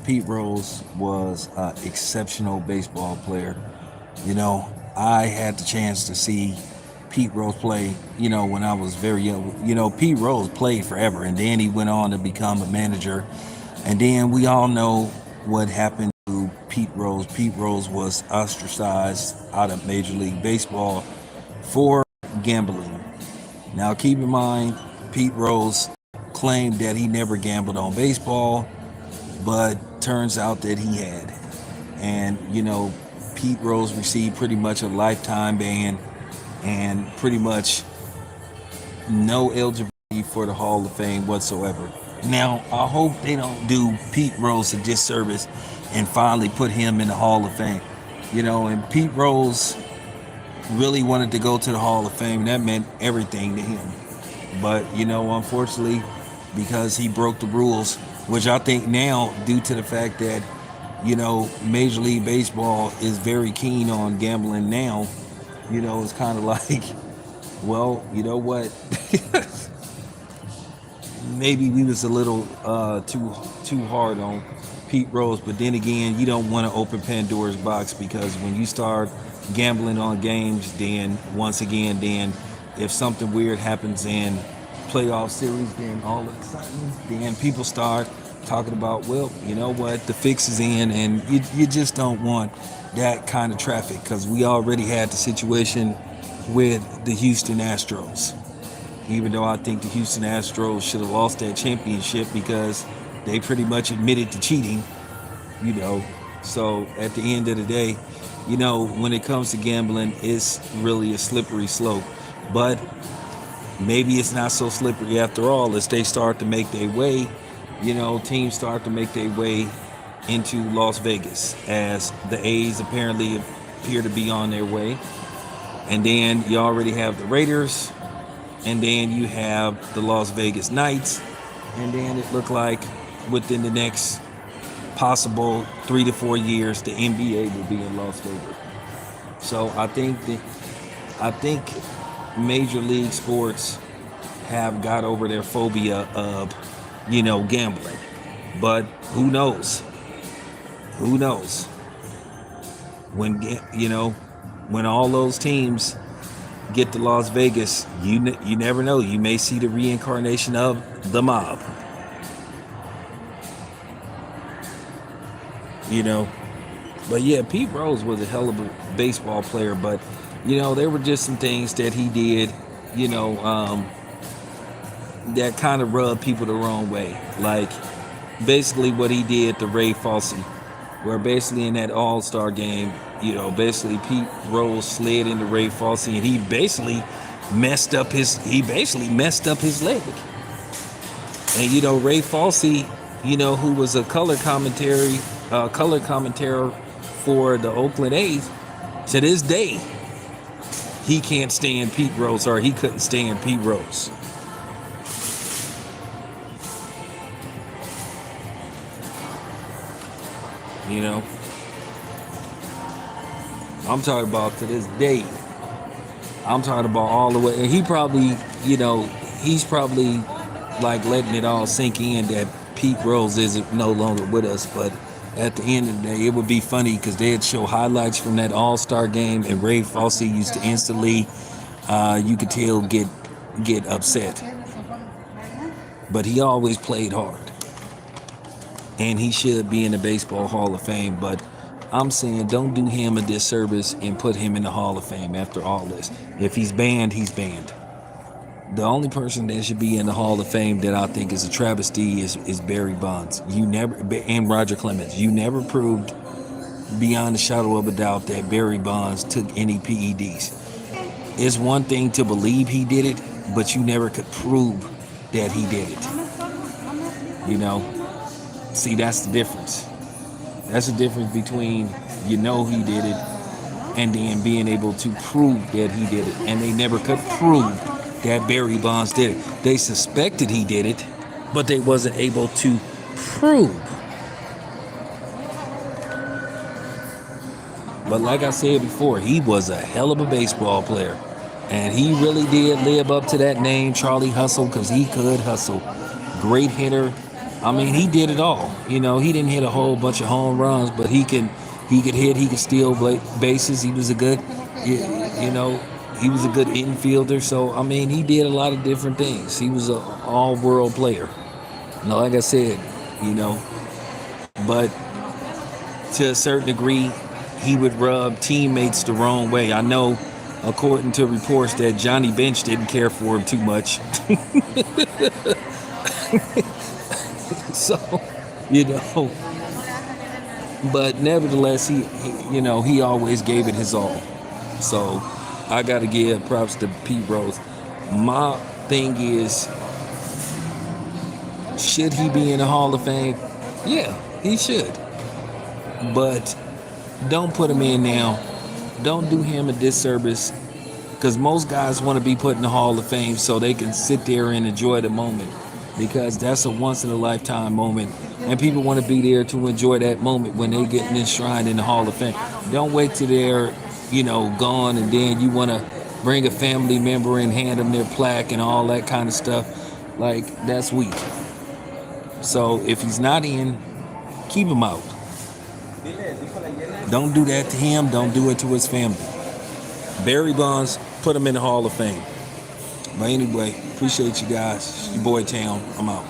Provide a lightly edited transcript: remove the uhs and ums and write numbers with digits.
Pete Rose was an exceptional baseball player. I had the chance to see Pete Rose play, when I was very young. Pete Rose played forever, and then he went on to become a manager. And then we all know what happened to Pete Rose. Pete Rose was ostracized out of Major League Baseball for gambling. Now, keep in mind, Pete Rose claimed that he never gambled on baseball, but turns out that he had. And, Pete Rose received pretty much a lifetime ban and pretty much no eligibility for the Hall of Fame whatsoever. Now, I hope they don't do Pete Rose a disservice and finally put him in the Hall of Fame. And Pete Rose really wanted to go to the Hall of Fame. That meant everything to him. But, unfortunately, because he broke the rules, which I think now, due to the fact that, Major League Baseball is very keen on gambling now, it's kind of like, well, you know what? Maybe we was a little too hard on Pete Rose, but then again, you don't want to open Pandora's box, because when you start gambling on games, then once again, then if something weird happens in playoff series, then all of a sudden, then people start talking about, well, you know what, the fix is in, and you just don't want that kind of traffic, because we already had the situation with the Houston Astros. Even though I think the Houston Astros should have lost that championship because they pretty much admitted to cheating, So at the end of the day, when it comes to gambling, it's really a slippery slope. But maybe it's not so slippery after all, as they start to make their way, teams start to make their way into Las Vegas, as the A's apparently appear to be on their way. And then you already have the Raiders, and then you have the Las Vegas Knights, and then it looked like within the next possible 3 to 4 years, the NBA will be in Las Vegas. So I think Major League Sports have got over their phobia of, gambling. But who knows? Who knows? When all those teams get to Las Vegas, you never know. You may see the reincarnation of the mob. But yeah, Pete Rose was a hell of a baseball player. But there were just some things that he did, that kind of rubbed people the wrong way. Like basically what he did to Ray Fosse, where basically in that All-Star game, basically Pete Rose slid into Ray Fosse, and he basically messed up his leg. And Ray Fosse, who was a color commentator for the Oakland A's, to this day he can't stand Pete Rose, or he couldn't stand Pete Rose. I'm talking about to this day. I'm talking about all the way. And he probably, he's probably like letting it all sink in that Pete Rose is no longer with us. But at the end of the day, it would be funny because they'd show highlights from that All-Star game, and Ray Fosse used to instantly, you could tell, get upset. But he always played hard. And he should be in the Baseball Hall of Fame. But I'm saying don't do him a disservice and put him in the Hall of Fame after all this. If he's banned, he's banned. The only person that should be in the Hall of Fame that I think is a travesty is Barry Bonds. And Roger Clemens. You never proved beyond a shadow of a doubt that Barry Bonds took any PEDs. It's one thing to believe he did it, but you never could prove that he did it. See, that's the difference. That's the difference between he did it and then being able to prove that he did it. And they never could prove that Barry Bonds did it. They suspected he did it, but they wasn't able to prove. But like I said before, he was a hell of a baseball player. And he really did live up to that name, Charlie Hustle, because he could hustle. Great hitter, I mean, he did it all. He didn't hit a whole bunch of home runs, but he could hit, he could steal bases. He was a good, you know, he was a good infielder. So I mean, he did a lot of different things. He was an all-world player. Like I said, you know, but to a certain degree, he would rub teammates the wrong way. I know, according to reports, that Johnny Bench didn't care for him too much. So, you know, but nevertheless, he always gave it his all. So, I got to give props to Pete Rose. My thing is, should he be in the Hall of Fame? Yeah, he should. But don't put him in now. Don't do him a disservice, because most guys want to be put in the Hall of Fame so they can sit there and enjoy the moment, because that's a once in a lifetime moment, and people want to be there to enjoy that moment when they get enshrined in the Hall of Fame. Don't wait till they're gone, and then you want to bring a family member and hand them their plaque and all that kind of stuff. Like, that's weak. So if he's not in, keep him out. Don't do that to him. Don't do it to his family. Barry Bonds, put him in the Hall of Fame. But anyway, appreciate you guys. Your boy Town. I'm out.